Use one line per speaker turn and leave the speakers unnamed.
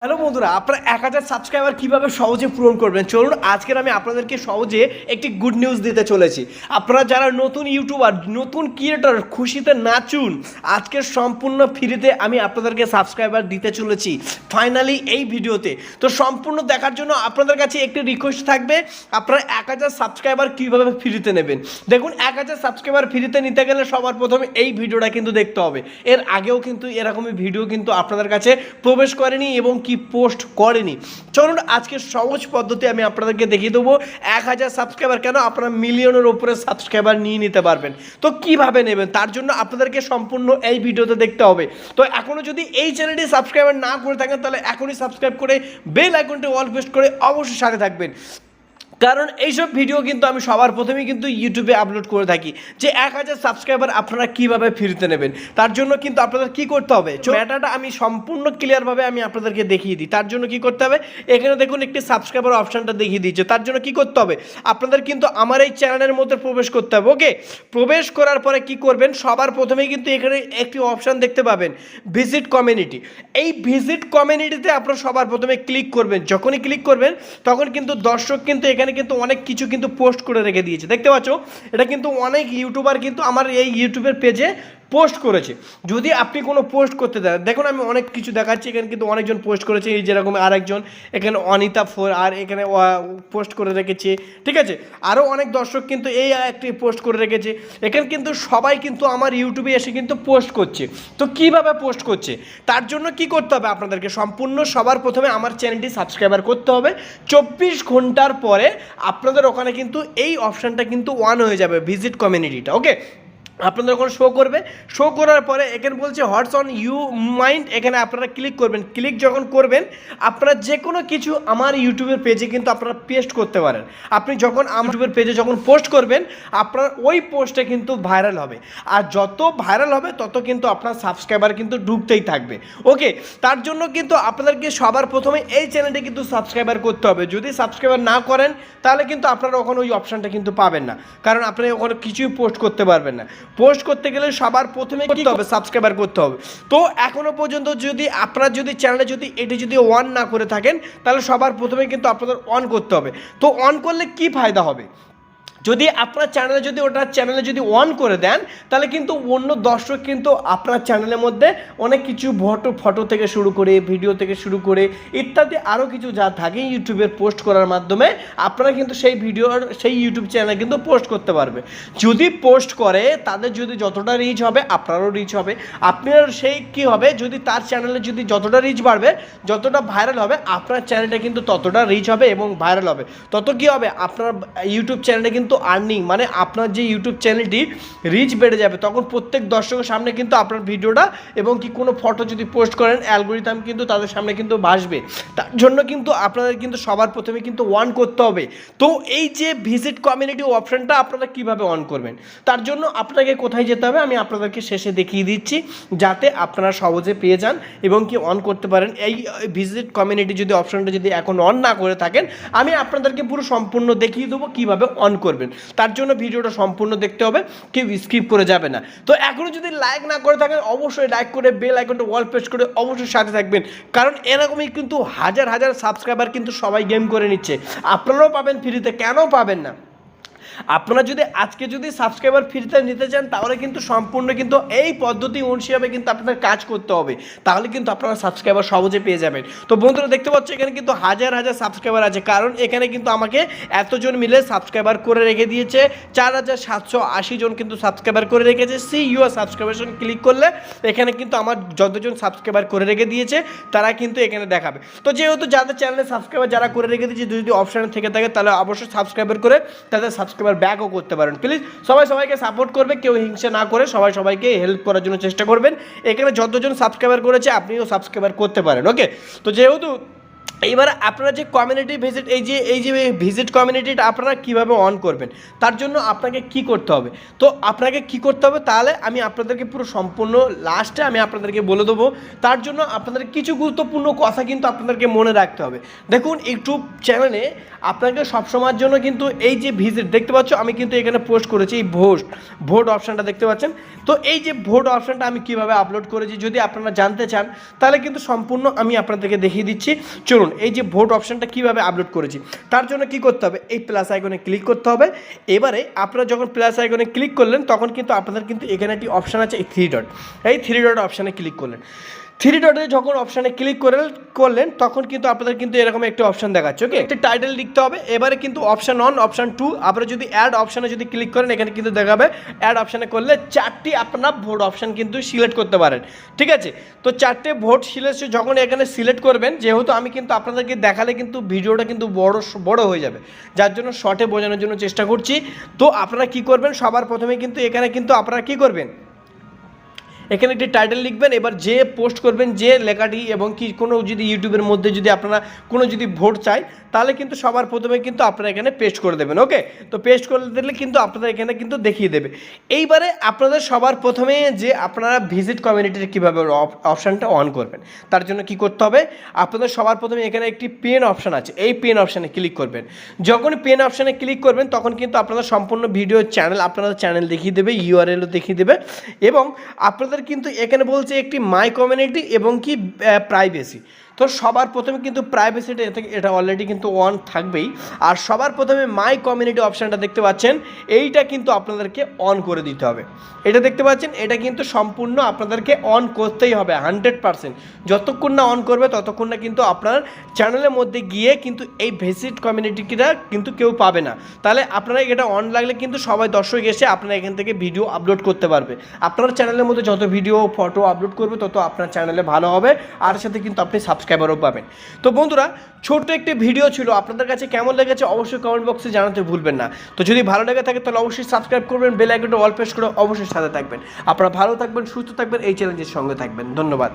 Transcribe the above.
Hello বন্ধুরা, আপনারা 1000 subscriber কীভাবে সহজে পূরণ করবেন চলুন আজকের আমি আপনাদেরকে সহজে একটি গুড নিউজ দিতে চলেছি। আপনারা যারা নতুন ইউটিউবার, নতুন ক্রিয়েটর, খুশিতে নাচুন। আজকের সম্পূর্ণ ফ্রিতে আমি আপনাদেরকে সাবস্ক্রাইবার দিতে চলেছি ফাইনালি এই ভিডিওতে। তো সম্পূর্ণ দেখার জন্য আপনাদের কাছে একটি রিকোয়েস্ট থাকবে, আপনারা 1000 সাবস্ক্রাইবার কীভাবে ফ্রিতে নেবেন। দেখুন, 1000 সাবস্ক্রাইবার ফ্রিতে নিতে গেলে সবার প্রথমে এই ভিডিওটা কিন্তু দেখতে হবে। এর আগেও কিন্তু এরকমই ভিডিও কিন্তু আপনাদের কাছে প্রবেশ করেনি এবং কি পোস্ট করেনি। চলুন আজকে সহজ পদ্ধতি আমি আপনাদেরকে দেখিয়ে দেবো। 1000 সাবস্ক্রাইবার কেন, আপনারা মিলিয়নের উপরে সাবস্ক্রাইবার নিয়ে নিতে পারবেন। তো কিভাবে নেবেন তার জন্য আপনাদেরকে সম্পূর্ণ এই ভিডিওতে দেখতে হবে। তো এখনও যদি এই চ্যানেলটি সাবস্ক্রাইবার না করে থাকেন তাহলে এখনই সাবস্ক্রাইব করে বেল আইকনটি অল প্রেস করে অবশ্যই সাথে থাকবেন, কারণ এইসব ভিডিও কিন্তু আমি সবার প্রথমেই কিন্তু ইউটিউবে আপলোড করে থাকি যে 1000 সাবস্ক্রাইবার আপনারা কীভাবে ফ্রিতে নেবেন। তার জন্য কিন্তু আপনাদের কী করতে হবে, ম্যাটারটা আমি সম্পূর্ণ ক্লিয়ারভাবে আমি আপনাদেরকে দেখিয়ে দিই। তার জন্য কী করতে হবে, এখানে দেখুন একটি সাবস্ক্রাইবার অপশানটা দেখিয়ে দিচ্ছে। তার জন্য কী করতে হবে, আপনাদের কিন্তু আমার এই চ্যানেলের মধ্যে প্রবেশ করতে হবে। ওকে, প্রবেশ করার পরে কি করবেন, সবার প্রথমেই কিন্তু এখানে একটি অপশান দেখতে পাবেন ভিজিট কমিউনিটি। এই ভিজিট কমিউনিটিতে আপনারা সবার প্রথমে ক্লিক করবেন। যখনই ক্লিক করবেন তখন কিন্তু দর্শক কিন্তু এখানে কিন্তু অনেক কিছু কিন্তু পোস্ট করে রেখে দিয়েছে, দেখতে পাচ্ছ। এটা কিন্তু অনেক ইউটিউবার কিন্তু আমার এই ইউটিউবের পেজে পোস্ট করেছে। যদি আপনি কোনো পোস্ট করতে দেন, দেখুন আমি অনেক কিছু দেখাচ্ছি, এখানে কিন্তু অনেকজন পোস্ট করেছে। এই যেরকম আরেকজন এখানে অনিতা 4 আর এখানে পোস্ট করে রেখেছে, ঠিক আছে। আরও অনেক দর্শক কিন্তু এই একটি পোস্ট করে রেখেছে। এখানে কিন্তু সবাই কিন্তু আমার ইউটিউবে এসে কিন্তু পোস্ট করছে। তো কিভাবে পোস্ট করছে তার জন্য কি করতে হবে, আপনাদেরকে সম্পূর্ণ সবার প্রথমে আমার চ্যানেলটি সাবস্ক্রাইবার করতে হবে। 24 ঘন্টার পরে আপনাদের ওখানে কিন্তু এই অপশানটা কিন্তু অন হয়ে যাবে, ভিজিট কমিউনিটিটা। ওকে, আপনাদের ওখানে শো করবে। শো করার পরে এখানে বলছে হোয়াটস অন ইউ মাইন্ড, এখানে আপনারা ক্লিক করবেন। ক্লিক যখন করবেন আপনারা যে কোনো কিছু আমার ইউটিউবের পেজে কিন্তু আপনারা পেস্ট করতে পারেন। আপনি যখন আমার ইউটিউবের পেজে যখন পোস্ট করবেন আপনার ওই পোস্টে কিন্তু ভাইরাল হবে, আর যত ভাইরাল হবে তত কিন্তু আপনার সাবস্ক্রাইবার কিন্তু ঢুকতেই থাকবে। ওকে, তার জন্য কিন্তু আপনাদেরকে সবার প্রথমে এই চ্যানেলটি কিন্তু সাবস্ক্রাইবার করতে হবে। যদি সাবস্ক্রাইবার না করেন তাহলে কিন্তু আপনারা ওখানে ওই অপশানটা কিন্তু পাবেন না, কারণ আপনি ওখানে কিছুই পোস্ট করতে পারবেন না। পোস্ট করতে গেলে সবার প্রথমে করতে হবে সাবস্ক্রাইবার করতে হবে। তো এখনো পর্যন্ত যদি আপনারা যদি চ্যানেলে যদি এটি যদি অন না করে থাকেন তাহলে সবার প্রথমে কিন্তু আপনাদের অন করতে হবে। তো অন করলে কি ফায়দা হবে, যদি আপনার চ্যানেলে যদি যদি অন করে দেন তাহলে কিন্তু অন্য দর্শক কিন্তু আপনার চ্যানেলের মধ্যে অনেক কিছু ফটো থেকে শুরু করে ভিডিও থেকে শুরু করে ইত্যাদি আরও কিছু যা থাকে ইউটিউবের পোস্ট করার মাধ্যমে আপনারা কিন্তু সেই ভিডিওর সেই ইউটিউব চ্যানেলে কিন্তু পোস্ট করতে পারবে। যদি পোস্ট করে তাদের যদি যতটা রিচ হবে আপনারও রিচ হবে। আপনার সেই কী হবে, যদি তার চ্যানেলে যদি যতটা রিচ বাড়বে, যতটা ভাইরাল হবে, আপনার চ্যানেলটা কিন্তু ততটা রিচ হবে এবং ভাইরাল হবে। তত কী হবে, আপনার ইউটিউব চ্যানেলে কিন্তু আর্নিং মানে আপনার যে ইউটিউব চ্যানেলটি রিচ বেড়ে যাবে। তখন প্রত্যেক দর্শকের সামনে কিন্তু আপনার ভিডিওটা এবং কি কোনো ফটো যদি পোস্ট করেন অ্যালগোরিদম কিন্তু তাদের সামনে কিন্তু ভাসবে। তার জন্য কিন্তু আপনাদের কিন্তু সবার প্রথমে কিন্তু অন করতে হবে। তো এই যে ভিজিট কমিউনিটি অপশানটা আপনারা কিভাবে অন করবেন তার জন্য আপনাকে কোথায় যেতে হবে আমি আপনাদেরকে শেষে দেখিয়ে দিচ্ছি, যাতে আপনারা সহজে পেয়ে যান এবং কি অন করতে পারেন। এই ভিজিট কমিউনিটি যদি অপশানটা যদি এখন অন না করে থাকেন আমি আপনাদেরকে পুরো সম্পূর্ণ দেখিয়ে দেবো কীভাবে অন করবেন। তার জন্য ভিডিওটা সম্পূর্ণ দেখতে হবে, কেউ স্কিপ করে যাবে না। তো এখনও যদি লাইক না করে থাকেন অবশ্যই লাইক করে বেল আইকনটা অল প্রেস করে অবশ্যই সাথে থাকবেন, কারণ এরকমই কিন্তু হাজার হাজার সাবস্ক্রাইবার কিন্তু সবাই গেম করে নিচ্ছে। আপনারাও পাবেন ফ্রিতে, কেন পাবেন না। আপনারা যদি আজকে যদি সাবস্ক্রাইবার ফ্রিতে নিতে চান তাহলে কিন্তু সম্পূর্ণ কিন্তু এই পদ্ধতি অনুসারে কিন্তু আপনাদের কাজ করতে হবে, তাহলে কিন্তু আপনারা সাবস্ক্রাইবার সহজে পেয়ে যাবেন। তো বন্ধুরা দেখতে পাচ্ছ এখানে কিন্তু হাজার হাজার সাবস্ক্রাইবার আছে, কারণ এখানে কিন্তু আমাকে এতজন মিলে সাবস্ক্রাইবার করে রেখে দিয়েছে। 4780 জন কিন্তু সাবস্ক্রাইবার করে রেখেছে। সি ইউর সাবস্ক্রিপশন ক্লিক করলে এখানে কিন্তু আমার যতজন সাবস্ক্রাইবার করে রেখে দিয়েছে তারা কিন্তু এখানে দেখাবে। তো যেহেতু যাদের চ্যানেলে সাবস্ক্রাইবার যারা করে রেখে দিয়েছে যদি অপশান থেকে থাকে তাহলে অবশ্যই সাবস্ক্রাইবার করে তাদের সাবস্ক্রাইবার ব্যাকও করতে পারেন। প্লিজ সবাই সবাইকে সাপোর্ট করবে, কেউ হিংসা না করে সবাই সবাইকে হেল্প করার জন্য চেষ্টা করবেন। এখানে যতজন সাবস্ক্রাইবার করেছে আপনিও সাবস্ক্রাইবার করতে পারেন। ওকে, তো যেহেতু এবার আপনারা যে কমিউনিটি ভিজিট এই যে ভিজিট কমিউনিটিটা আপনারা কীভাবে অন করবেন, তার জন্য আপনাকে কি করতে হবে। তো আপনাকে কি করতে হবে তাহলে আমি আপনাদেরকে পুরো সম্পূর্ণ লাস্টে আমি আপনাদেরকে বলে দেবো। তার জন্য আপনাদের কিছু গুরুত্বপূর্ণ কথা কিন্তু আপনাদেরকে মনে রাখতে হবে। দেখুন ইউটিউব চ্যানেলে আপনাকে সবসময়ের জন্য কিন্তু এই যে ভিজিট দেখতে পাচ্ছ, আমি কিন্তু এখানে পোস্ট করেছি এই ভোট অপশানটা দেখতে পাচ্ছেন। তো এই যে ভোট অপশানটা আমি কিভাবে আপলোড করেছি যদি আপনারা জানতে চান তাহলে কিন্তু সম্পূর্ণ আমি আপনাদেরকে দেখিয়ে দিচ্ছি। চলুন এই যে ভোট অপশানটা কিভাবে আপলোড করেছি, তার জন্য কি করতে হবে, এই প্লাস আইকনে ক্লিক করতে হবে। এবারে আপনারা যখন প্লাস আইকনে ক্লিক করলেন তখন কিন্তু আপনাদের কিন্তু এখানে একটি অপশান আছে এই থ্রি ডট অপশানে ক্লিক করলেন। থ্রি ডটে যখন অপশানে ক্লিক করলেন তখন কিন্তু আপনাদের কিন্তু এরকম একটি অপশান দেখাচ্ছে। ওকে, একটি টাইটেল লিখতে হবে। এবারে কিন্তু অপশান 1 অপশান 2 আপনারা যদি অ্যাড অপশানে যদি ক্লিক করেন এখানে কিন্তু দেখাবে অ্যাড অপশানে করলে 4টি আপনারা ভোট অপশান কিন্তু সিলেক্ট করতে পারেন। ঠিক আছে, তো 4টে ভোট সিলেক্ট যখন এখানে সিলেক্ট করবেন, যেহেতু আমি কিন্তু আপনাদেরকে দেখালে কিন্তু ভিডিওটা কিন্তু বড় হয়ে যাবে, যার জন্য শর্টে বোঝানোর জন্য চেষ্টা করছি। তো আপনারা কি করবেন, সবার প্রথমে কিন্তু এখানে কিন্তু আপনারা কি করবেন, এখানে একটি টাইটেল লিখবেন। এবার যে পোস্ট করবেন যে লেখাটি এবং কি কোনো যদি ইউটিউবের মধ্যে যদি আপনারা কোনো যদি ভোট চাই তাহলে কিন্তু সবার প্রথমে কিন্তু আপনারা এখানে পেস্ট করে দেবেন। ওকে, তো পেস্ট করে দিলে কিন্তু আপনাদের এখানে কিন্তু দেখিয়ে দেবে। এইবারে আপনাদের সবার প্রথমে যে আপনারা ভিজিট কমিউনিটির কীভাবে অপশানটা অন করবেন, তার জন্য কি করতে হবে, আপনাদের সবার প্রথমে এখানে একটি পেন অপশান আছে, এই পেন অপশানে ক্লিক করবেন। যখন পেন অপশানে ক্লিক করবেন তখন কিন্তু আপনাদের সম্পূর্ণ ভিডিও আপনাদের চ্যানেল দেখিয়ে দেবে, ইউআরএলও দেখিয়ে দেবে এবং আপনাদের কিন্তু এখানে বলছে একটি মাই কমিউনিটি এবং কি প্রাইভেসি। তো সবার প্রথমে কিন্তু প্রাইভেসিটা এটা অলরেডি কিন্তু অন থাকবেই। আর সবার প্রথমে মাই কমিউনিটি অপশানটা দেখতে পাচ্ছেন, এইটা কিন্তু আপনাদেরকে অন করে দিতে হবে। এটা দেখতে পাচ্ছেন, এটা কিন্তু সম্পূর্ণ আপনাদেরকে অন করতেই হবে 100%। যতক্ষণ না অন করবে ততক্ষণ না কিন্তু আপনার চ্যানেলের মধ্যে গিয়ে কিন্তু এই ভিজিট কমিউনিটিটা কিন্তু কেউ পাবে না। তাহলে আপনারা এটা অন লাগলে কিন্তু সবাই দর্শক এসে আপনারা এখান থেকে ভিডিও আপলোড করতে পারবে। আপনার চ্যানেলের মধ্যে যত ভিডিও ফটো আপলোড করবে তত আপনার চ্যানেলে ভালো হবে, আর সাথে কিন্তু আপনি সাবস্ক্রাইবারও পাবেন। তো বন্ধুরা, ছোট্ট একটি ভিডিও ছিল, আপনাদের কাছে কেমন লেগেছে অবশ্যই কমেন্ট বক্সে জানাতে ভুলবেন না। তো যদি ভালো লেগে থাকে তাহলে অবশ্যই সাবস্ক্রাইব করবেন, বেল আইকনটা অল প্রেস করে অবশ্যই সাথে থাকবেন। আপনারা ভালো থাকবেন, সুস্থ থাকবেন, এই চ্যালেঞ্জের সঙ্গে থাকবেন। ধন্যবাদ।